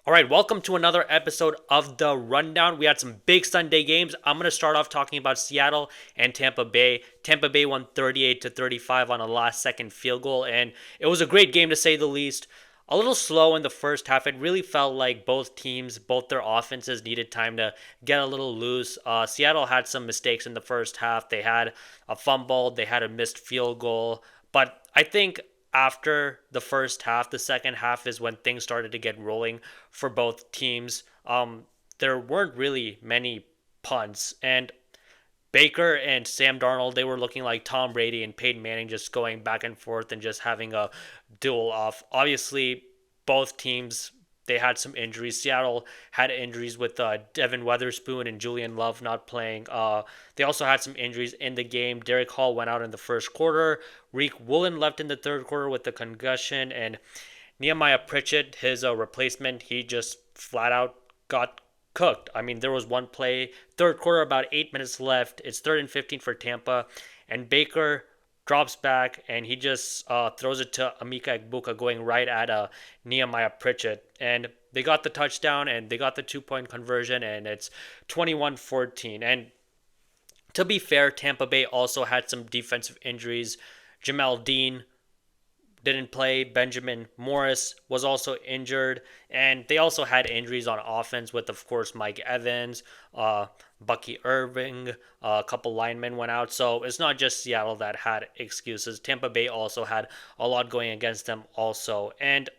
All right, welcome to another episode of The Rundown. We had some big Sunday games. I'm going to start off talking about Seattle and Tampa Bay. Tampa Bay won 38 to 35 on a last second field goal, and it was a great game to say the least. A little slow in the first half. It really felt like both teams, both their offenses needed time to get a little loose. Seattle had some mistakes in the first half. They had a fumble, they had a missed field goal, but I think after the first half, the second half is when things started to get rolling for both teams. There weren't really many punts, and Baker and Sam Darnold, they were looking like Tom Brady and Peyton Manning, just going back and forth and just having a duel off. Obviously, both teams, they had some injuries. Seattle had injuries with Devin Weatherspoon and Julian Love not playing. They also had some injuries in the game. Derek Hall went out in the first quarter. Reek Woolen left in the third quarter with the concussion, and Nehemiah Pritchett, his replacement, he just flat out got cooked. I mean, there was one play, third quarter, about 8 minutes left. It's third and 15 for Tampa, and Baker drops back and he just throws it to Emeka Egbuka going right at Nehemiah Pritchett. And they got the touchdown and they got the 2 point conversion, and it's 21-14. And to be fair, Tampa Bay also had some defensive injuries. Jamel Dean didn't play. Benjamin Morris was also injured, and they also had injuries on offense with, of course, Mike Evans, Bucky Irving, a couple linemen went out. So it's not just Seattle that had excuses. Tampa Bay also had a lot going against them also, and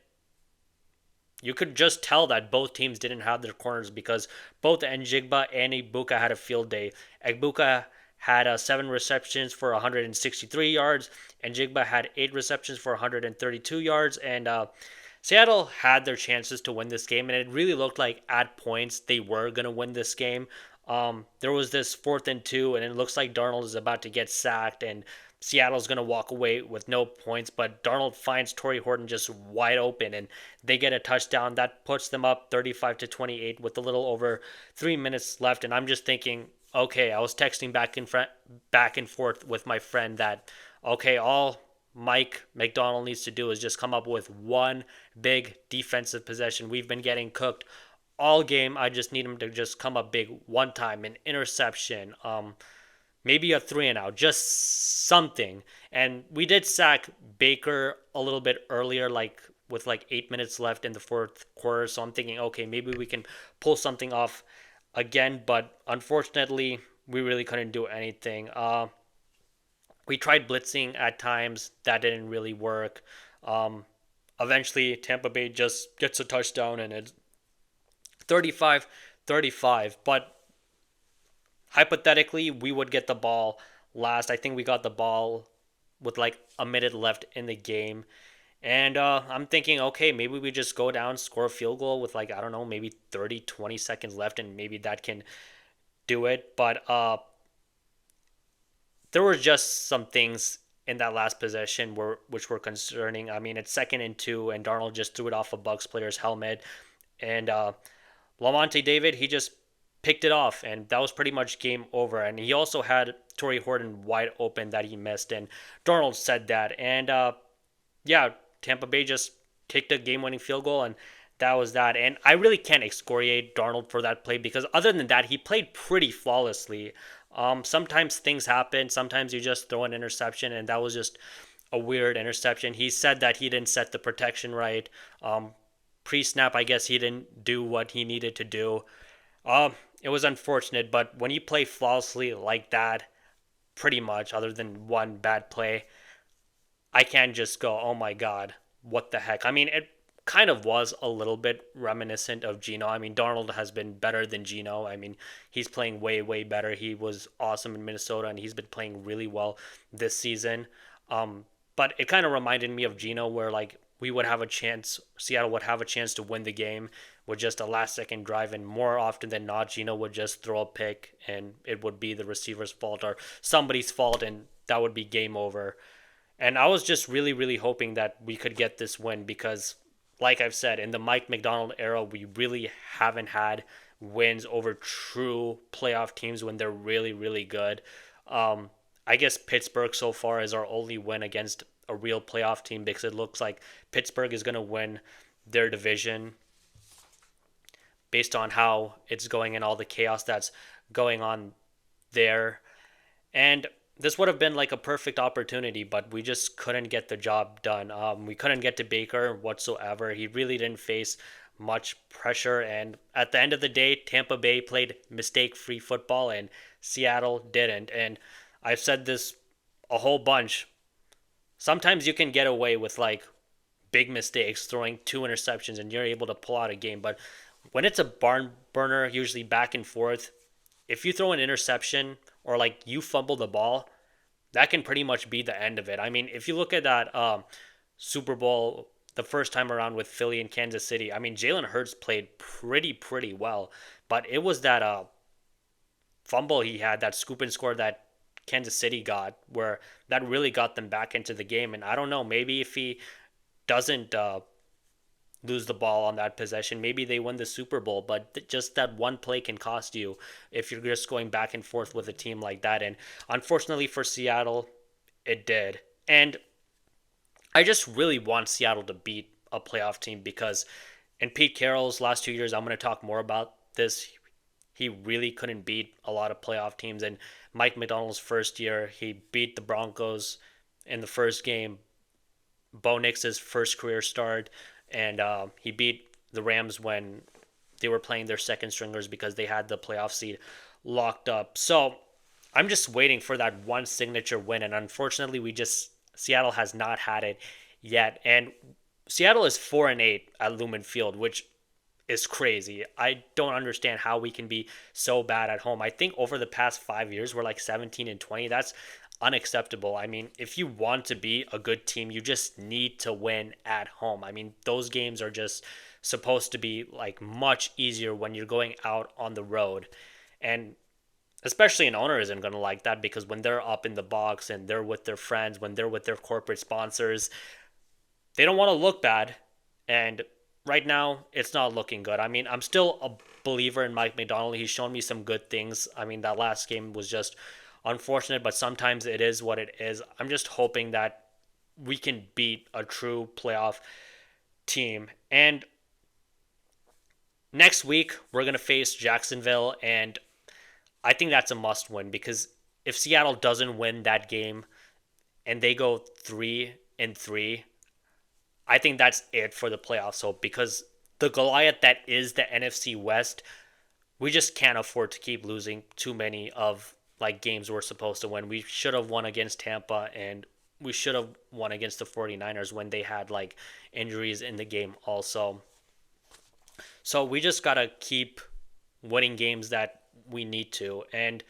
you could just tell that both teams didn't have their corners because both Njigba and Egbuka had a field day. Egbuka had 7 receptions for 163 yards, and Njigba had 8 receptions for 132 yards. And Seattle had their chances to win this game, and it really looked like at points they were going to win this game. There was this 4th and 2, and it looks like Darnold is about to get sacked, and Seattle's going to walk away with no points, but Darnold finds Torrey Horton just wide open, and they get a touchdown. That puts them up 35-28 with a little over 3 minutes left, and I'm just thinking, okay, I was texting back and forth with my friend that, okay, all Mike McDonald needs to do is just come up with one big defensive possession. We've been getting cooked all game. I just need him to just come up big one time, an interception, maybe a 3-and-out, just something. And we did sack Baker a little bit earlier, like with like 8 minutes left in the fourth quarter. So I'm thinking, okay, maybe we can pull something off again. But unfortunately, we really couldn't do anything. We tried blitzing at times. That didn't really work. Eventually, Tampa Bay just gets a touchdown, and it's 35-35. But hypothetically, we would get the ball last. I think we got the ball with like a minute left in the game. And I'm thinking, okay, maybe we just go down, score a field goal with like, I don't know, maybe 30, 20 seconds left, and maybe that can do it. But there were just some things in that last possession which were concerning. I mean, it's 2nd and 2, and Darnold just threw it off a Bucks player's helmet. And Lamonte David, he just picked it off, and that was pretty much game over. And he also had Torrey Horton wide open that he missed, and Darnold said that. And yeah, Tampa Bay just kicked a game-winning field goal, and that was that. And I really can't excoriate Darnold for that play because other than that, he played pretty flawlessly. Sometimes things happen. Sometimes you just throw an interception, and that was just a weird interception. He said that he didn't set the protection right. Pre-snap, I guess he didn't do what he needed to do. It was unfortunate, but when you play flawlessly like that, pretty much, other than one bad play, I can't just go, oh my God, what the heck? I mean, it kind of was a little bit reminiscent of Geno. I mean, Darnold has been better than Geno. I mean, he's playing way, way better. He was awesome in Minnesota, and he's been playing really well this season. But it kind of reminded me of Geno, where like we would have a chance, Seattle would have a chance to win the game with just a last second drive, and more often than not, Geno would just throw a pick, and it would be the receiver's fault or somebody's fault, and that would be game over. And I was just really, really hoping that we could get this win because, like I've said, in the Mike McDonald era, we really haven't had wins over true playoff teams when they're really, really good. I guess Pittsburgh so far is our only win against a real playoff team because it looks like Pittsburgh is going to win their division. based on how it's going and all the chaos that's going on there. And this would have been like a perfect opportunity, but we just couldn't get the job done. We couldn't get to Baker whatsoever. He really didn't face much pressure. And at the end of the day, Tampa Bay played mistake free football and Seattle didn't. And I've said this a whole bunch. Sometimes you can get away with like big mistakes, throwing two interceptions, and you're able to pull out a game. But when it's a barn burner, usually back and forth, if you throw an interception or like you fumble the ball, that can pretty much be the end of it. I mean, if you look at that Super Bowl the first time around with Philly and Kansas City, I mean, Jalen Hurts played pretty well, but it was that fumble he had, that scoop and score that Kansas City got, where that really got them back into the game. And I don't know, maybe if he doesn't lose the ball on that possession, maybe they win the Super Bowl. But just that one play can cost you if you're just going back and forth with a team like that. And unfortunately for Seattle, it did. And I just really want Seattle to beat a playoff team because in Pete Carroll's last 2 years, I'm going to talk more about this. He really couldn't beat a lot of playoff teams. And Mike McDonald's first year, he beat the Broncos in the first game. Bo Nix's first career start, and he beat the Rams when they were playing their second stringers because they had the playoff seed locked up. So I'm just waiting for that one signature win, and unfortunately, Seattle has not had it yet. And Seattle is 4-8 at Lumen Field, which is crazy. I don't understand how we can be so bad at home. I think over the past 5 years, we're like 17-20. That's unacceptable. I mean, if you want to be a good team, you just need to win at home. I mean, those games are just supposed to be like much easier when you're going out on the road. And especially an owner isn't going to like that because when they're up in the box and they're with their friends, when they're with their corporate sponsors, they don't want to look bad. And right now, it's not looking good. I mean, I'm still a believer in Mike McDonald. He's shown me some good things. I mean, that last game was just unfortunate, but sometimes it is what it is. I'm just hoping that we can beat a true playoff team. And next week, we're going to face Jacksonville, and I think that's a must win because if Seattle doesn't win that game and they go 3-3, I think that's it for the playoffs hope because the Goliath that is the NFC West, we just can't afford to keep losing too many of like games we're supposed to win. We should have won against Tampa and we should have won against the 49ers when they had like injuries in the game also. So we just got to keep winning games that we need to. And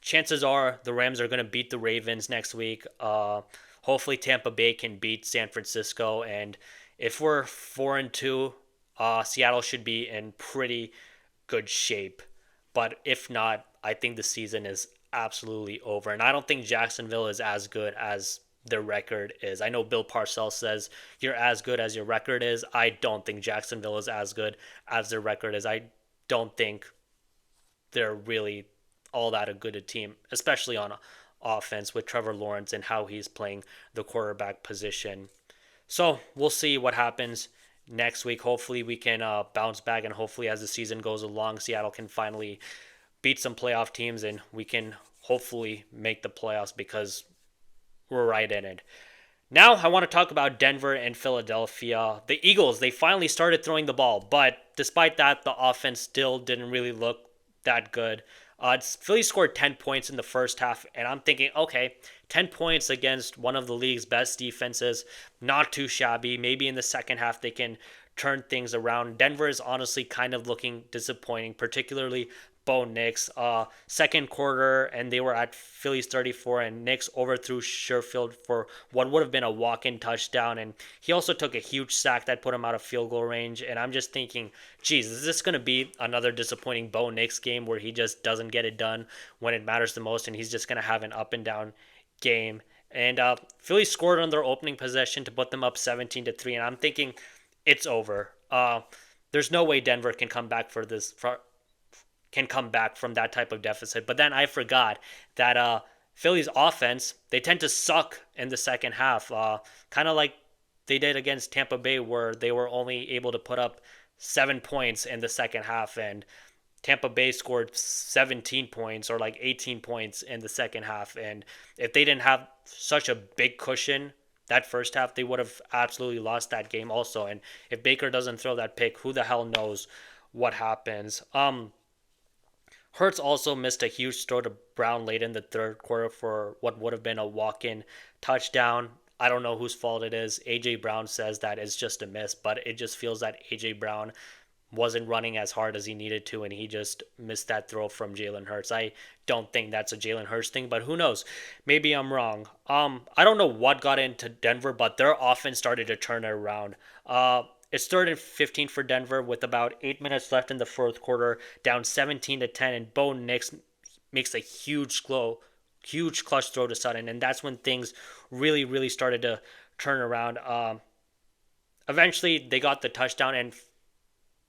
chances are the Rams are going to beat the Ravens next week. Hopefully Tampa Bay can beat San Francisco. And if we're 4-2, Seattle should be in pretty good shape. But if not, I think the season is absolutely over. And I don't think Jacksonville is as good as their record is. I know Bill Parcells says you're as good as your record is. I don't think Jacksonville is as good as their record is. I don't think they're really all that a good a team, especially on offense with Trevor Lawrence and how he's playing the quarterback position. So we'll see what happens next week. Hopefully we can bounce back, and hopefully as the season goes along, Seattle can finally beat some playoff teams and we can hopefully make the playoffs because we're right in it. Now I want to talk about Denver and Philadelphia. The Eagles, they finally started throwing the ball, but despite that, the offense still didn't really look that good. Philly scored 10 points in the first half, and I'm thinking, okay, 10 points against one of the league's best defenses, not too shabby. Maybe in the second half they can turn things around. Denver is honestly kind of looking disappointing, particularly Bo Nix. Second quarter, and they were at Philly's 34, and Nix overthrew Sherfield for what would have been a walk-in touchdown, and he also took a huge sack that put him out of field goal range. And I'm just thinking, geez, is this going to be another disappointing Bo Nix game where he just doesn't get it done when it matters the most, and he's just going to have an up-and-down game? And Philly scored on their opening possession to put them up 17-3, and I'm thinking it's over. There's no way Denver can come back from that type of deficit. But then I forgot that Philly's offense, they tend to suck in the second half, kind of like they did against Tampa Bay, where they were only able to put up 7 points in the second half, and Tampa Bay scored 17 points or like 18 points in the second half. And if they didn't have such a big cushion that first half, they would have absolutely lost that game also. And if Baker doesn't throw that pick, who the hell knows what happens? Hurts also missed a huge throw to Brown late in the third quarter for what would have been a walk-in touchdown. I don't know whose fault it is. AJ Brown says that it's just a miss, but it just feels that AJ Brown wasn't running as hard as he needed to, and he just missed that throw from Jalen Hurts. I don't think that's a Jalen Hurts thing, but who knows? Maybe I'm wrong. I don't know what got into Denver, but their offense started to turn it around. It's third and 15 for Denver with about 8 minutes left in the fourth quarter, down 17-10, and Bo Nix makes a huge clutch throw to Sutton, and that's when things really started to turn around. Eventually, they got the touchdown, and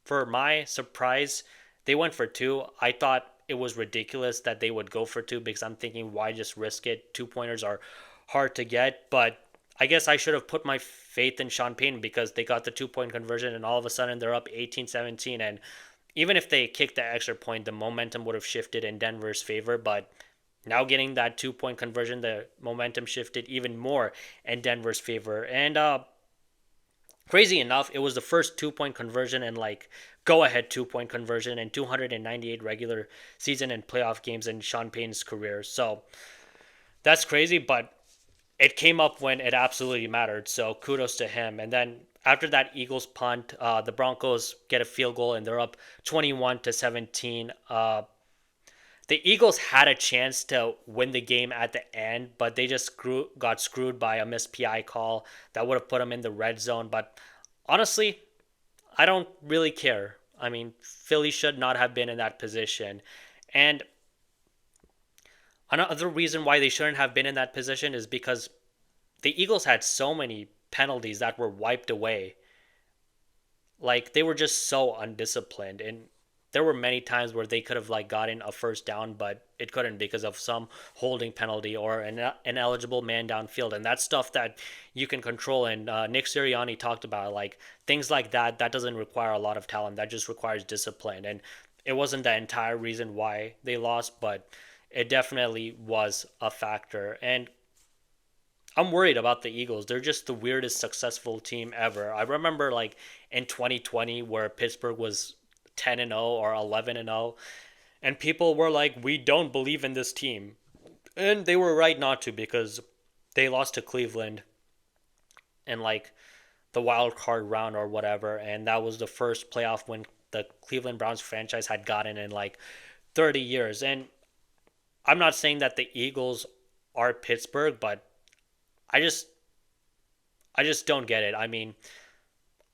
for my surprise, they went for two. I thought it was ridiculous that they would go for two because I'm thinking, why just risk it? 2 pointers are hard to get, but I guess I should have put my faith in Sean Payton because they got the 2 point conversion and all of a sudden they're up 18-17. And even if they kicked the extra point, the momentum would have shifted in Denver's favor. But now getting that 2 point conversion, the momentum shifted even more in Denver's favor. And crazy enough, it was the first 2 point conversion and like go ahead 2 point conversion in 298 regular season and playoff games in Sean Payton's career. So that's crazy, but it came up when it absolutely mattered. So kudos to him. And then after that Eagles punt, the Broncos get a field goal and they're up 21-17. The Eagles had a chance to win the game at the end, but they just got screwed by a missed PI call that would have put them in the red zone. But honestly, I don't really care. I mean, Philly should not have been in that position. And another reason why they shouldn't have been in that position is because the Eagles had so many penalties that were wiped away. Like they were just so undisciplined, and there were many times where they could have like gotten a first down, but it couldn't because of some holding penalty or an ineligible man downfield, and that's stuff that you can control. And Nick Sirianni talked about like things like that. That doesn't require a lot of talent. That just requires discipline, and it wasn't the entire reason why they lost, but it definitely was a factor. And I'm worried about the Eagles. They're just the weirdest successful team ever. I remember like in 2020 where Pittsburgh was 10-0 or 11-0 and people were like, "We don't believe in this team." And they were right not to because they lost to Cleveland in like the wild card round or whatever, and that was the first playoff win the Cleveland Browns franchise had gotten in like 30 years. And I'm not saying that the Eagles are Pittsburgh, but I just I just don't get it. I mean,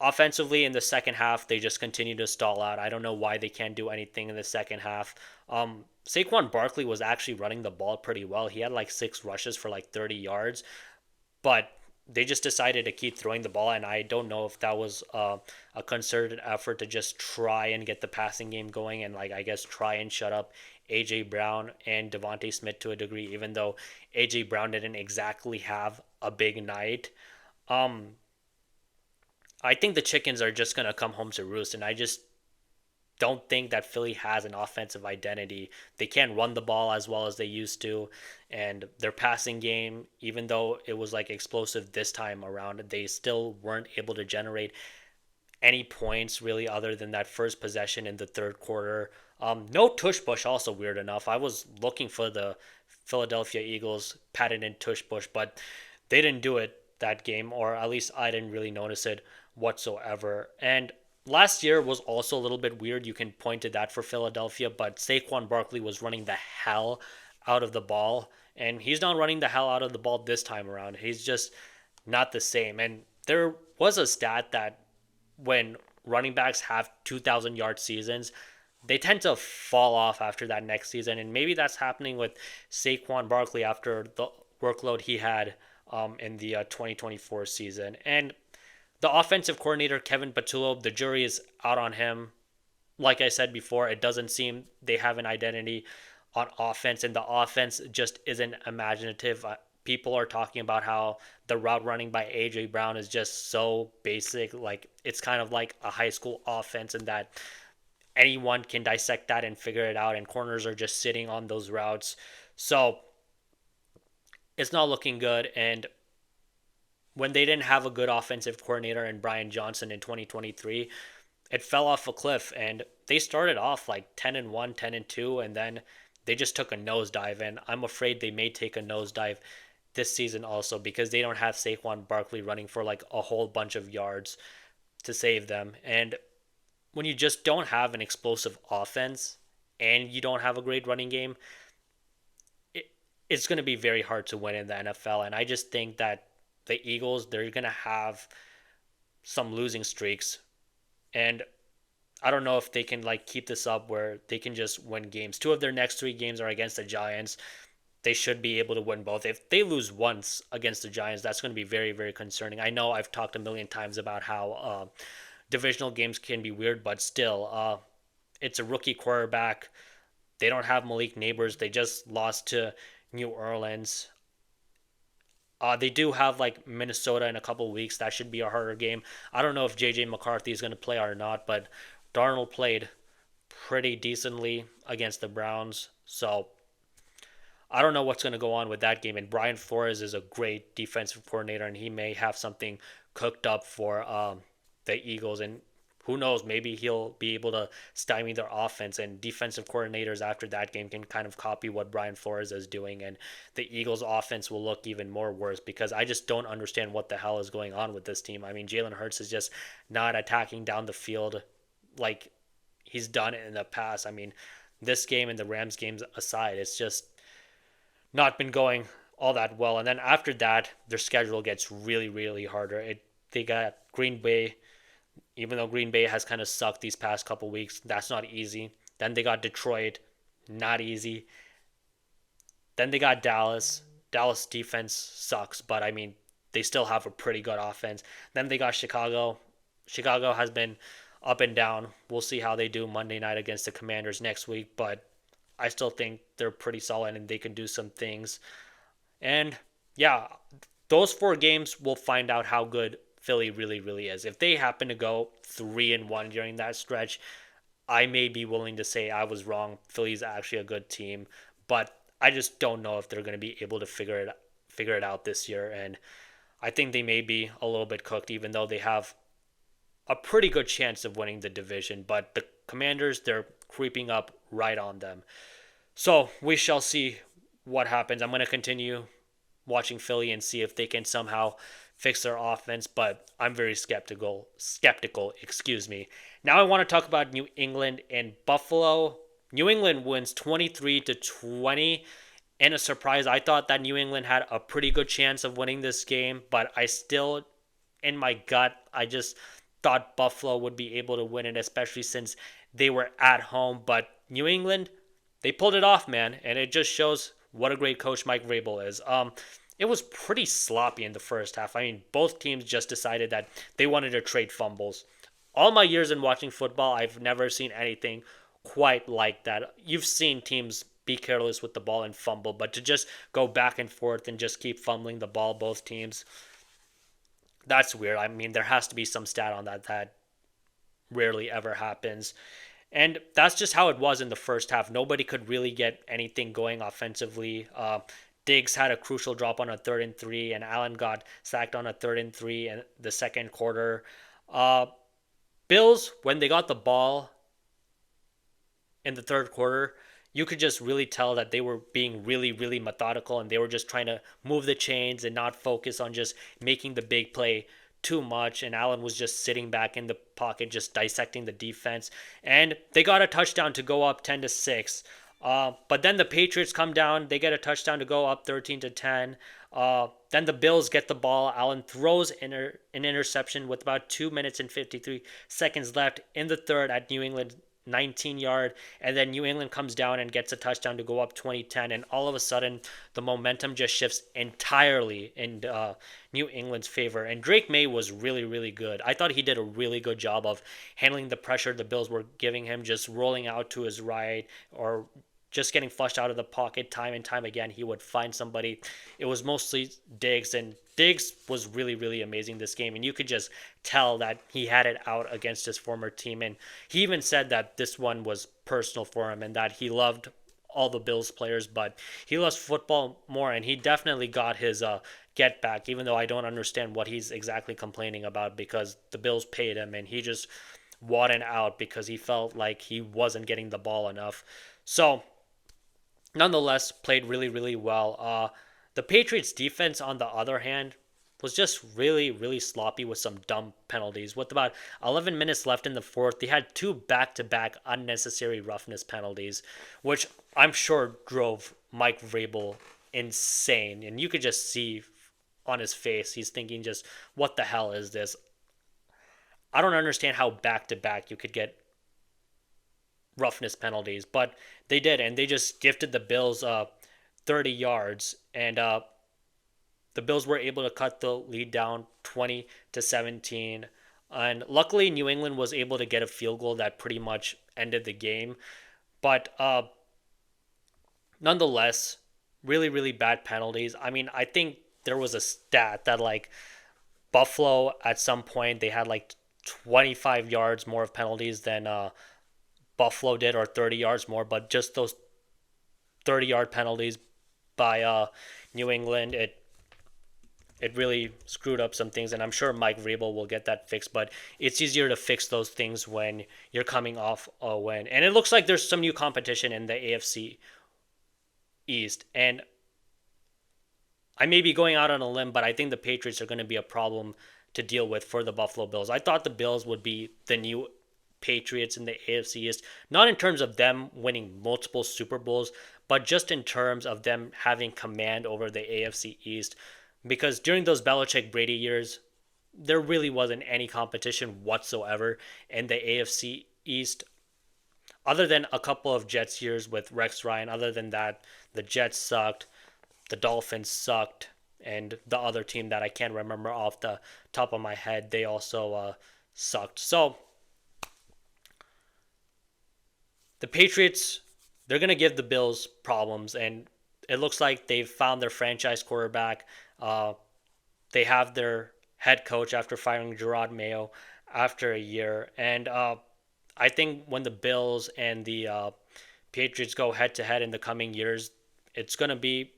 offensively in the second half, they just continue to stall out. I don't know why they can't do anything in the second half. Saquon Barkley was actually running the ball pretty well. He had like 6 rushes for like 30 yards, but they just decided to keep throwing the ball, and I don't know if that was a concerted effort to just try and get the passing game going and like I guess try and shut up AJ Brown and Devontae Smith to a degree, even though AJ Brown didn't exactly have a big night. Um, I think the chickens are just gonna come home to roost, and I just don't think that Philly has an offensive identity. They can't run the ball as well as they used to, and their passing game, even though it was like explosive this time around, they still weren't able to generate any points really other than that first possession in the third quarter. No tush push, also weird enough. I was looking for the Philadelphia Eagles patented tush push, but they didn't do it that game, or at least I didn't really notice it whatsoever. And last year was also a little bit weird. You can point to that for Philadelphia, but Saquon Barkley was running the hell out of the ball, and he's not running the hell out of the ball this time around. He's just not the same. And there was a stat that when running backs have 2,000-yard seasons, they tend to fall off after that next season, and maybe that's happening with Saquon Barkley after the workload he had in the 2024 season. And the offensive coordinator, Kevin Patullo, the jury is out on him. Like I said before, it doesn't seem they have an identity on offense, and the offense just isn't imaginative. people are talking about how the route running by AJ Brown is just so basic. Like it's kind of like a high school offense, and that anyone can dissect that and figure it out. And corners are just sitting on those routes, so it's not looking good. And when they didn't have a good offensive coordinator in Brian Johnson in 2023, it fell off a cliff. And they started off like 10-1, 10-2, and then they just took a nosedive. And I'm afraid they may take a nosedive this season also because they don't have Saquon Barkley running for like a whole bunch of yards to save them. And when you just don't have an explosive offense and you don't have a great running game, it's going to be very hard to win in the NFL. And I just think that the Eagles, they're going to have some losing streaks. And I don't know if they can like keep this up where they can just win games. Two of their next three games are against the Giants. They should be able to win both. If they lose once against the Giants, that's going to be very, very concerning. I know I've talked a million times about how divisional games can be weird, but still, it's a rookie quarterback. They don't have Malik Neighbors. They just lost to New Orleans. They do have like Minnesota in a couple weeks. That should be a harder game. I don't know if JJ McCarthy is going to play or not, but Darnold played pretty decently against the Browns. So I don't know what's going to go on with that game. And Brian Flores is a great defensive coordinator, and he may have something cooked up for the Eagles. And who knows, maybe he'll be able to stymie their offense, and defensive coordinators after that game can kind of copy what Brian Flores is doing, and the Eagles offense will look even more worse because I just don't understand what the hell is going on with this team. I mean, Jalen Hurts is just not attacking down the field like he's done it in the past. I mean, this game and the Rams games aside, it's just not been going all that well. And then after that, their schedule gets really, really harder. They got Green Bay. Even though Green Bay has kind of sucked these past couple weeks, that's not easy. Then they got Detroit, not easy. Then they got Dallas. Dallas defense sucks, but I mean, they still have a pretty good offense. Then they got Chicago. Chicago has been up and down. We'll see how they do Monday night against the Commanders next week, but I still think they're pretty solid and they can do some things. And yeah, those four games we'll find out how good Philly really, really is. If they happen to go 3-1 during that stretch, I may be willing to say I was wrong. Philly's actually a good team, but I just don't know if they're going to be able to figure it out this year. And I think they may be a little bit cooked, even though they have a pretty good chance of winning the division. But the Commanders, they're creeping up right on them. So we shall see what happens. I'm going to continue watching Philly and see if they can somehow fix their offense, but I'm very skeptical, excuse me. Now I want to talk about New England and Buffalo. New England wins 23-20 in a surprise. I thought that New England had a pretty good chance of winning this game, but I still, in my gut, I just thought Buffalo would be able to win it, especially since they were at home. But New England, they pulled it off, man, and it just shows what a great coach Mike Vrabel is. It was pretty sloppy in the first half. I mean, both teams just decided that they wanted to trade fumbles. All my years in watching football, I've never seen anything quite like that. You've seen teams be careless with the ball and fumble, but to just go back and forth and just keep fumbling the ball, both teams, that's weird. I mean, there has to be some stat on that rarely ever happens. And that's just how it was in the first half. Nobody could really get anything going offensively. Diggs had a crucial drop on a 3rd and 3, and Allen got sacked on a 3rd and 3 in the second quarter. Bills, when they got the ball in the third quarter, you could just really tell that they were being really, really methodical, and they were just trying to move the chains and not focus on just making the big play too much. And Allen was just sitting back in the pocket, just dissecting the defense. And they got a touchdown to go up 10-6. But then the Patriots come down. They get a touchdown to go up 13-10. Then the Bills get the ball. Allen throws an interception with about 2 minutes and 53 seconds left in the third at New England 19-yard. And then New England comes down and gets a touchdown to go up 20-10. And all of a sudden, the momentum just shifts entirely in New England's favor. And Drake May was really, really good. I thought he did a really good job of handling the pressure the Bills were giving him, just rolling out to his right or just getting flushed out of the pocket time and time again. He would find somebody. It was mostly Diggs, and Diggs was really, really amazing this game. And you could just tell that he had it out against his former team. And he even said that this one was personal for him and that he loved all the Bills players, but he loves football more, and he definitely got his get back, even though I don't understand what he's exactly complaining about because the Bills paid him and he just wanted out because he felt like he wasn't getting the ball enough. So, nonetheless, played really, really well. The Patriots defense, on the other hand, was just really, really sloppy with some dumb penalties. With about 11 minutes left in the fourth, they had two back-to-back unnecessary roughness penalties, which I'm sure drove Mike Vrabel insane. And you could just see on his face, he's thinking just, what the hell is this? I don't understand how back-to-back you could get roughness penalties, but they did, and they just gifted the Bills 30 yards, and the Bills were able to cut the lead down 20-17. And luckily, New England was able to get a field goal that pretty much ended the game. But nonetheless, really, really bad penalties. I mean, I think there was a stat that like Buffalo at some point they had like 25 yards more of penalties than Buffalo did, or 30 yards more. But just those 30-yard penalties by New England, it really screwed up some things, and I'm sure Mike Vrabel will get that fixed, but it's easier to fix those things when you're coming off a win. And it looks like there's some new competition in the AFC East, and I may be going out on a limb, but I think the Patriots are going to be a problem to deal with for the Buffalo Bills. I thought the Bills would be the new Patriots in the AFC East, not in terms of them winning multiple Super Bowls, but just in terms of them having command over the AFC East. Because during those Belichick Brady years, there really wasn't any competition whatsoever in the AFC East. Other than a couple of Jets years with Rex Ryan, other than that, the Jets sucked, the Dolphins sucked, and the other team that I can't remember off the top of my head, they also sucked. So, the Patriots, they're going to give the Bills problems, and it looks like they've found their franchise quarterback. They have their head coach after firing Gerard Mayo after a year. And I think when the Bills and the Patriots go head to head in the coming years, it's going to be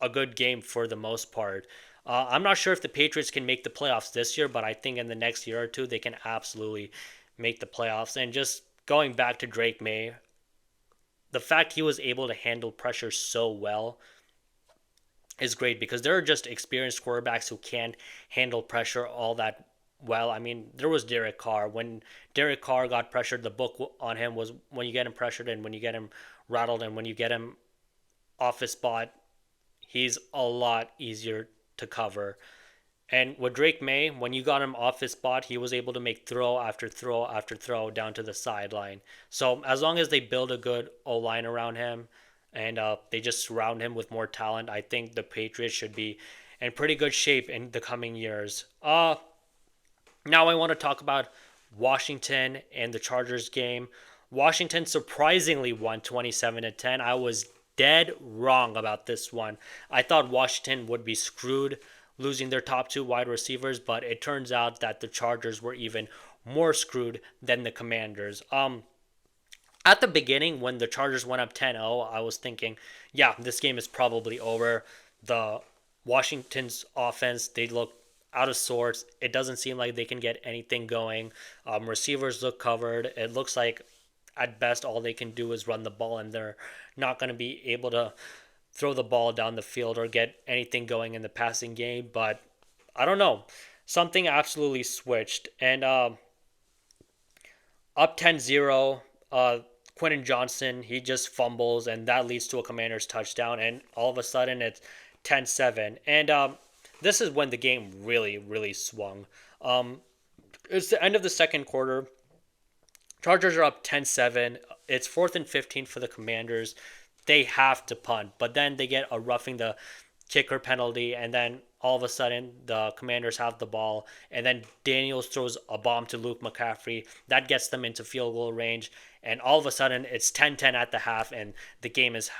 a good game for the most part. I'm not sure if the Patriots can make the playoffs this year, but I think in the next year or two, they can absolutely make the playoffs. And just going back to Drake May, the fact he was able to handle pressure so well is great, because there are just experienced quarterbacks who can't handle pressure all that well. I mean, there was Derek Carr. When Derek Carr got pressured, the book on him was when you get him pressured and when you get him rattled and when you get him off his spot, he's a lot easier to cover. And with Drake May, when you got him off his spot, he was able to make throw after throw after throw down to the sideline. So as long as they build a good O-line around him, and they just surround him with more talent, I think the Patriots should be in pretty good shape in the coming years. Now I want to talk about Washington and the Chargers game. Washington surprisingly won 27-10. I was dead wrong about this one. I thought Washington would be screwed losing their top two wide receivers, but it turns out that the Chargers were even more screwed than the Commanders. At the beginning, when the Chargers went up 10-0, I was thinking, yeah, this game is probably over. The Washington's offense, they look out of sorts. It doesn't seem like they can get anything going. Receivers look covered. It looks like, at best, all they can do is run the ball, and they're not going to be able to throw the ball down the field or get anything going in the passing game. But I don't know. Something absolutely switched. And up 10-0, Quentin Johnson, he just fumbles, and that leads to a Commanders touchdown, and all of a sudden it's 10-7. And this is when the game really, really swung. It's the end of the second quarter. Chargers are up 10-7. It's 4th and 15 for the Commanders. They have to punt, but then they get a roughing the kicker penalty, and then all of a sudden the Commanders have the ball, and then Daniels throws a bomb to Luke McCaffrey. That gets them into field goal range, and all of a sudden it's 10-10 at the half, and the game is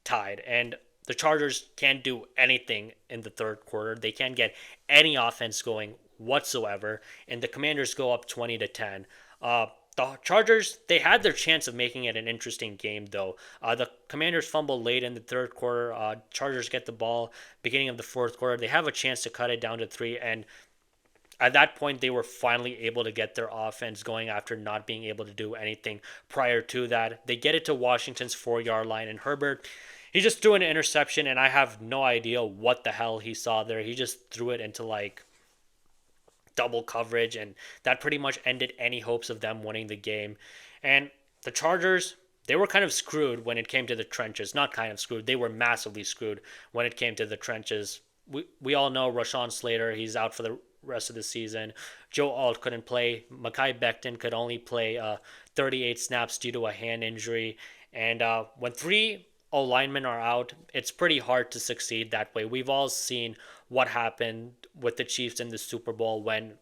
tied. And the Chargers can't do anything in the third quarter. They can't get any offense going whatsoever, and the Commanders go up 20-10. The Chargers, they had their chance of making it an interesting game, though. The Commanders fumble late in the third quarter. Chargers get the ball beginning of the fourth quarter. They have a chance to cut it down to 3, and at that point, they were finally able to get their offense going after not being able to do anything prior to that. They get it to Washington's 4-yard line, and Herbert, he just threw an interception, and I have no idea what the hell he saw there. He just threw it into like double coverage, and that pretty much ended any hopes of them winning the game. And the Chargers, they were kind of screwed when it came to the trenches. Not kind of screwed, they were massively screwed when it came to the trenches. We all know Rashawn Slater, he's out for the rest of the season. Joe Alt couldn't play. Mekhi Becton could only play 38 snaps due to a hand injury. And when 3 O linemen are out, it's pretty hard to succeed that way. We've all seen what happened with the Chiefs in the Super Bowl when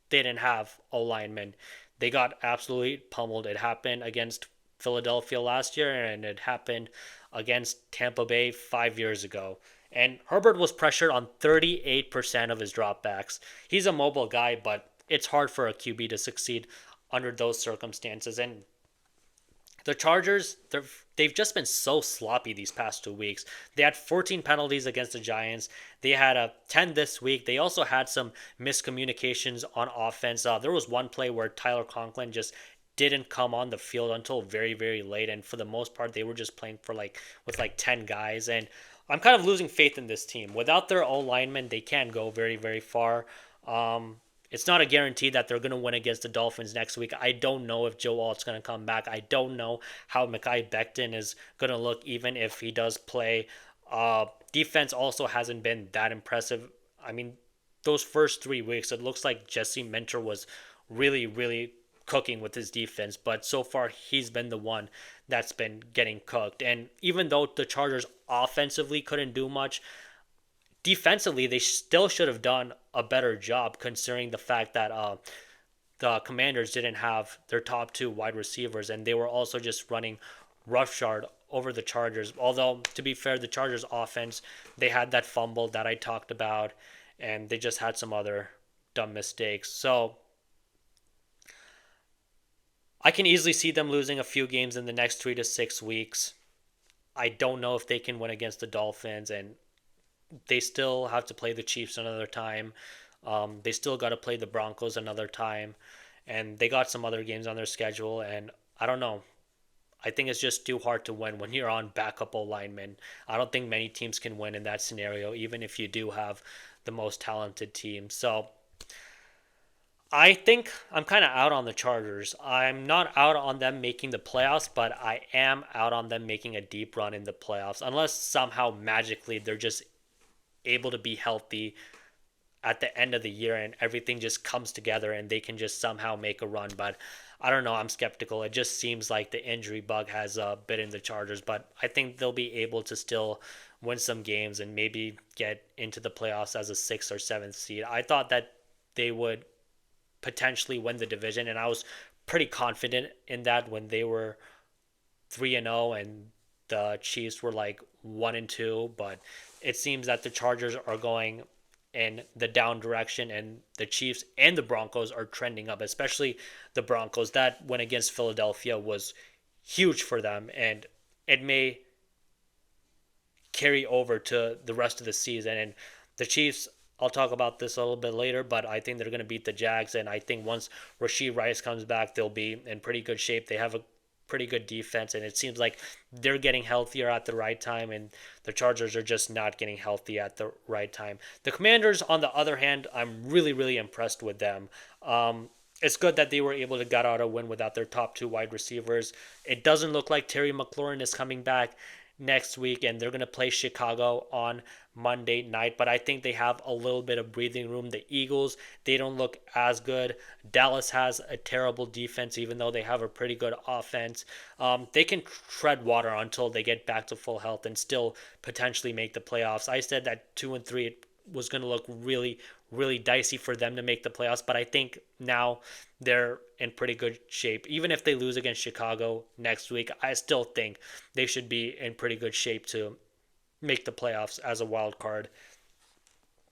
they didn't have O linemen. They got absolutely pummeled. It happened against Philadelphia last year, and it happened against Tampa Bay 5 years ago. And Herbert was pressured on 38% of his dropbacks. He's a mobile guy, but it's hard for a QB to succeed under those circumstances. And the Chargers, they've just been so sloppy these past 2 weeks. They had 14 penalties against the Giants. They had 10 this week. They also had some miscommunications on offense. There was one play where Tyler Conklin just didn't come on the field until very, very late. And for the most part, they were just playing with 10 guys. And I'm kind of losing faith in this team. Without their O linemen, they can't go very, very far. It's not a guarantee that they're going to win against the Dolphins next week. I don't know if Joe Alt's going to come back. I don't know how Mekhi Becton is going to look, even if he does play. Defense also hasn't been that impressive. I mean, those first 3 weeks, it looks like Jesse Minter was really, really cooking with his defense, but so far he's been the one that's been getting cooked. And even though the Chargers offensively couldn't do much, defensively they still should have done a better job, considering the fact that the Commanders didn't have their top 2 wide receivers, and they were also just running roughshod over the Chargers. Although, to be fair, the Chargers offense, they had that fumble that I talked about, and they just had some other dumb mistakes. So I can easily see them losing a few games in the next 3 to 6 weeks. I don't know if they can win against the Dolphins, and they still have to play the Chiefs another time. They still got to play the Broncos another time, and they got some other games on their schedule, and I don't know. I think it's just too hard to win when you're on backup linemen. I don't think many teams can win in that scenario, even if you do have the most talented team. So I think I'm kind of out on the Chargers. I'm not out on them making the playoffs, but I am out on them making a deep run in the playoffs, unless somehow magically they're just able to be healthy at the end of the year and everything just comes together and they can just somehow make a run. But I don't know. I'm skeptical. It just seems like the injury bug has bitten the Chargers, but I think they'll be able to still win some games and maybe get into the playoffs as a 6th or 7th seed. I thought that they would potentially win the division, and I was pretty confident in that when they were 3-0 and the Chiefs were like 1-2, but it seems that the Chargers are going in the down direction, and the Chiefs and the Broncos are trending up, especially the Broncos. That win against Philadelphia was huge for them, and it may carry over to the rest of the season. And the Chiefs, I'll talk about this a little bit later, but I think they're going to beat the Jags, and I think once Rashee Rice comes back, they'll be in pretty good shape. They have a pretty good defense, and it seems like they're getting healthier at the right time, and the Chargers are just not getting healthy at the right time. The Commanders, on the other hand, I'm really, really impressed with them. It's good that they were able to get out a win without their top 2 wide receivers. It doesn't look like Terry McLaurin is coming back next week, and they're going to play Chicago on Monday night, but I think they have a little bit of breathing room. The Eagles, they don't look as good. Dallas has a terrible defense, even though they have a pretty good offense. They can tread water until they get back to full health and still potentially make the playoffs. I said that 2-3 was going to look really, really dicey for them to make the playoffs. But I think now they're in pretty good shape. Even if they lose against Chicago next week, I still think they should be in pretty good shape to make the playoffs as a wild card.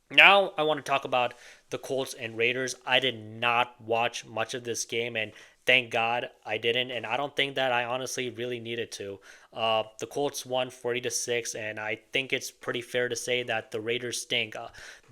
Now I want to talk about the Colts and Raiders. I did not watch much of this game, and thank God I didn't. And I don't think that I honestly really needed to. The Colts won 40-6, and I think it's pretty fair to say that the Raiders stink.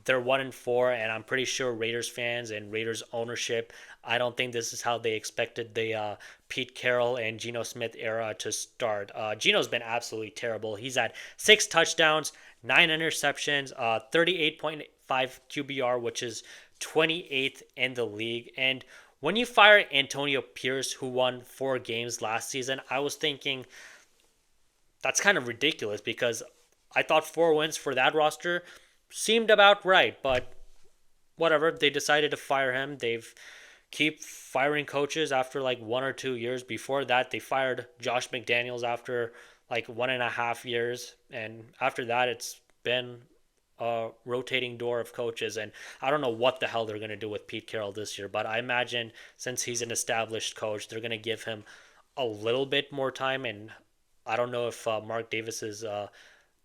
They're 1-4, and I'm pretty sure Raiders fans and Raiders ownership, I don't think this is how they expected the Pete Carroll and Geno Smith era to start. Geno's been absolutely terrible. He's had 6 touchdowns, 9 interceptions, 38.5 QBR, which is 28th in the league. And when you fire Antonio Pierce, who won 4 games last season, I was thinking that's kind of ridiculous because I thought 4 wins for that roster seemed about right. But whatever, they decided to fire him. They've keep firing coaches after like 1 or 2 years. Before that, they fired Josh McDaniels after like 1.5 years, and after that, it's been a rotating door of coaches. And I don't know what the hell they're going to do with Pete Carroll this year, but I imagine since he's an established coach, they're going to give him a little bit more time. And I don't know if Mark Davis's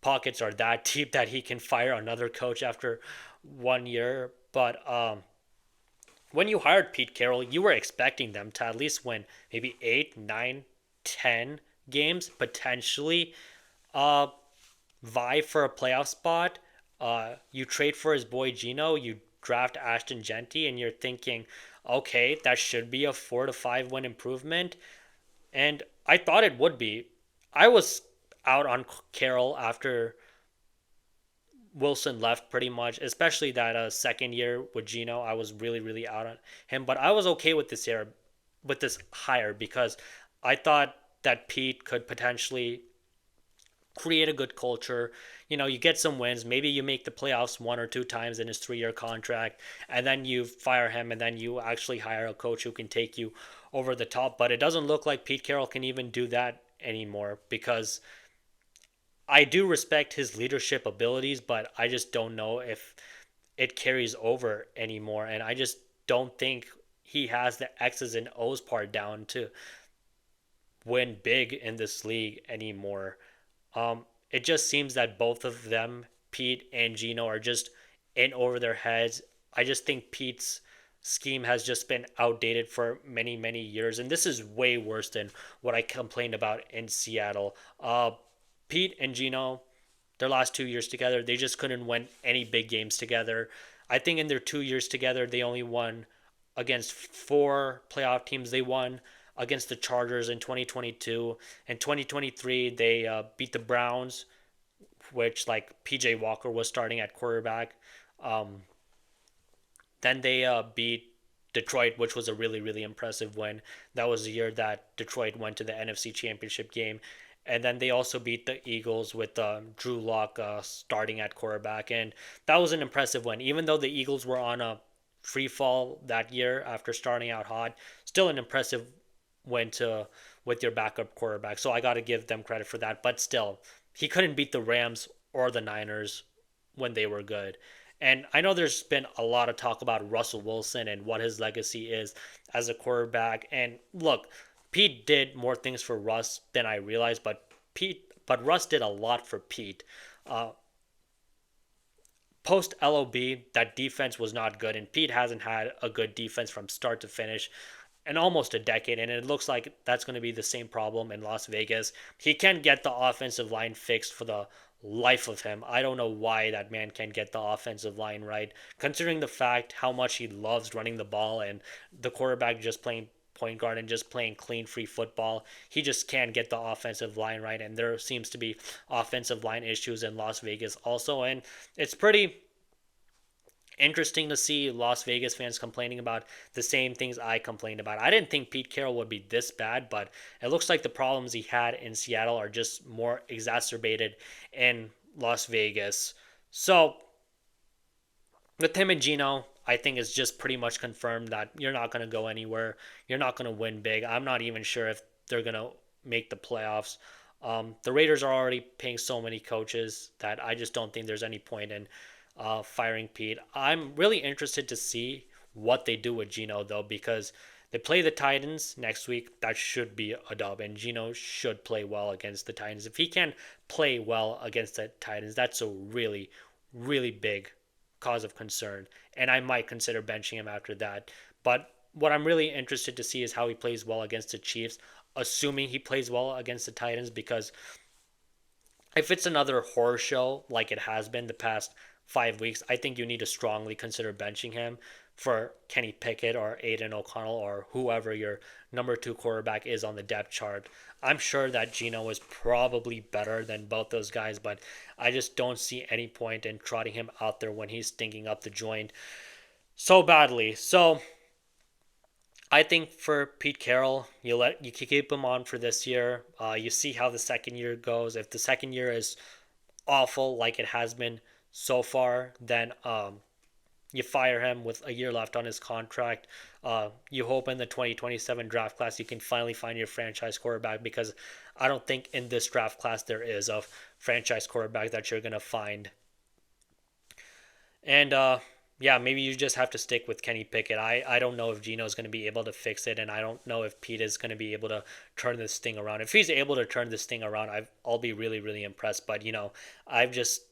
pockets are that deep that he can fire another coach after 1 year. But when you hired Pete Carroll, you were expecting them to at least win maybe 8, 9, 10 games, potentially vie for a playoff spot. You trade for his boy Geno, you draft Ashton Genty, and you're thinking, okay, that should be a 4 to 5 win improvement. And I thought it would be. I was out on Carroll after Wilson left pretty much, especially that second year with Geno. I was really, really out on him, but I was okay with this year, with this hire, because I thought that Pete could potentially create a good culture. You get some wins. Maybe you make the playoffs 1 or 2 times in his 3-year contract, and then you fire him, and then you actually hire a coach who can take you over the top. But it doesn't look like Pete Carroll can even do that anymore, because I do respect his leadership abilities, but I just don't know if it carries over anymore. And I just don't think he has the X's and O's part down to win big in this league anymore. It just seems that both of them, Pete and Geno, are just in over their heads. I just think Pete's scheme has just been outdated for many, many years. And this is way worse than what I complained about in Seattle. Pete and Geno, their last 2 years together, they just couldn't win any big games together. I think in their 2 years together, they only won against 4 playoff teams. They won against the Chargers in 2022. In 2023, they beat the Browns, which like PJ Walker was starting at quarterback. Then they beat Detroit, which was a really, really impressive win. That was the year that Detroit went to the NFC Championship game. And then they also beat the Eagles with Drew Lock starting at quarterback. And that was an impressive win. Even though the Eagles were on a free fall that year after starting out hot, still an impressive win with your backup quarterback. So I got to give them credit for that. But still, he couldn't beat the Rams or the Niners when they were good. And I know there's been a lot of talk about Russell Wilson and what his legacy is as a quarterback. And look, Pete did more things for Russ than I realized, but Russ did a lot for Pete. Post LOB, that defense was not good, and Pete hasn't had a good defense from start to finish in almost a decade, and it looks like that's going to be the same problem in Las Vegas. He can't get the offensive line fixed for the life of him. I don't know why that man can't get the offensive line right, considering the fact how much he loves running the ball and the quarterback just playing point guard and just playing clean free football. He just can't get the offensive line right, and there seems to be offensive line issues in Las Vegas also. And it's pretty interesting to see Las Vegas fans complaining about the same things I complained about. I didn't think Pete Carroll would be this bad, but it looks like the problems he had in Seattle are just more exacerbated in Las Vegas. So with him and Geno, I think it's just pretty much confirmed that you're not going to go anywhere. You're not going to win big. I'm not even sure if they're going to make the playoffs. The Raiders are already paying so many coaches that I just don't think there's any point in firing Pete. I'm really interested to see what they do with Geno though, because they play the Titans next week. That should be a dub, and Geno should play well against the Titans. If he can play well against the Titans, that's a really, really big cause of concern, and I might consider benching him after that. But what I'm really interested to see is how he plays well against the Chiefs, assuming he plays well against the Titans, because if it's another horror show like it has been the past 5 weeks, I think you need to strongly consider benching him for Kenny Pickett or Aiden O'Connell or whoever your number two quarterback is on the depth chart. I'm sure that Geno is probably better than both those guys, but I just don't see any point in trotting him out there when he's stinking up the joint so badly. So I think for Pete Carroll, you keep him on for this year. You see how the second year goes. If the second year is awful like it has been so far, then you fire him with a year left on his contract. You hope in the 2027 draft class you can finally find your franchise quarterback, because I don't think in this draft class there is a franchise quarterback that you're going to find. And yeah, maybe you just have to stick with Kenny Pickett. I don't know if Gino is going to be able to fix it, and I don't know if Pete is going to be able to turn this thing around. If he's able to turn this thing around, I'll be really, really impressed. But, I've just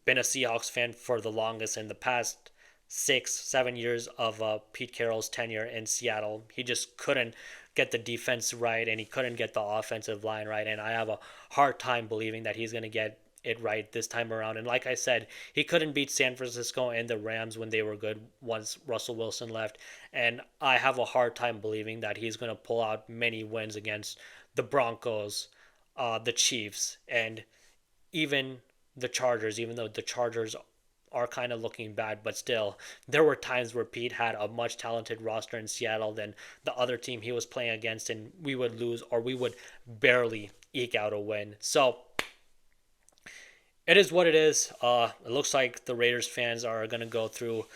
been a Seahawks fan for the longest. In the past 6, 7 years of Pete Carroll's tenure in Seattle, he just couldn't get the defense right, and he couldn't get the offensive line right. And I have a hard time believing that he's going to get it right this time around. And like I said, he couldn't beat San Francisco and the Rams when they were good once Russell Wilson left. And I have a hard time believing that he's going to pull out many wins against the Broncos, the Chiefs, and even the Chargers, even though the Chargers are kind of looking bad, but still, there were times where Pete had a much talented roster in Seattle than the other team he was playing against, and we would lose or we would barely eke out a win. So it is what it is. It looks like the Raiders fans are going to go through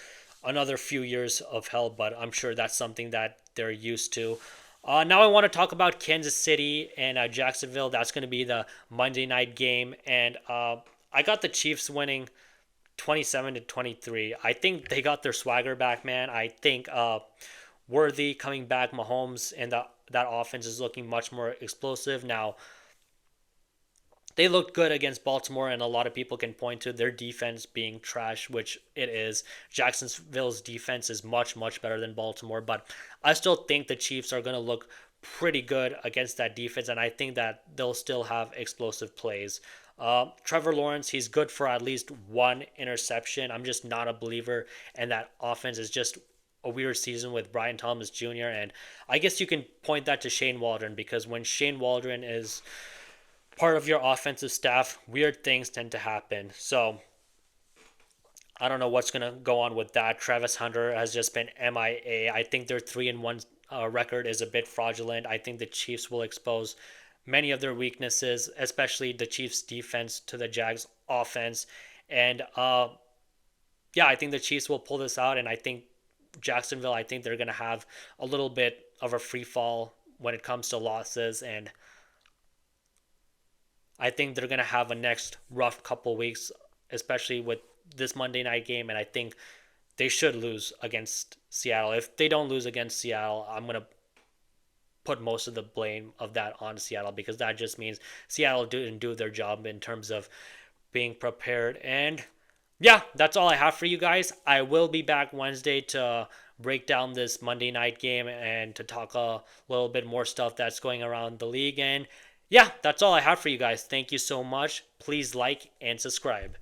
another few years of hell, but I'm sure that's something that they're used to. Now I want to talk about Kansas City and Jacksonville. That's going to be the Monday night game, and I got the Chiefs winning 27-23. I think they got their swagger back, man. I think Worthy coming back, Mahomes, and that offense is looking much more explosive now. They looked good against Baltimore, and a lot of people can point to their defense being trash, which it is. Jacksonville's defense is much, much better than Baltimore, but I still think the Chiefs are going to look pretty good against that defense, and I think that they'll still have explosive plays. Trevor Lawrence, he's good for at least one interception. I'm just not a believer, and that offense is just a weird season with Brian Thomas Jr., and I guess you can point that to Shane Waldron, because when Shane Waldron is part of your offensive staff, weird things tend to happen. So I don't know what's going to go on with that. Travis Hunter has just been MIA. I think their 3-1 record is a bit fraudulent. I think the Chiefs will expose many of their weaknesses, especially the Chiefs' defense to the Jags' offense. And yeah, I think the Chiefs will pull this out. And I think Jacksonville, I think they're going to have a little bit of a free fall when it comes to losses. And I think they're going to have a next rough couple weeks, especially with this Monday night game. And I think they should lose against Seattle. If they don't lose against Seattle, I'm going to put most of the blame of that on Seattle, because that just means Seattle didn't do their job in terms of being prepared. And yeah, that's all I have for you guys. I will be back Wednesday to break down this Monday night game and to talk a little bit more stuff that's going around the league. And yeah, that's all I have for you guys. Thank you so much. Please like and subscribe.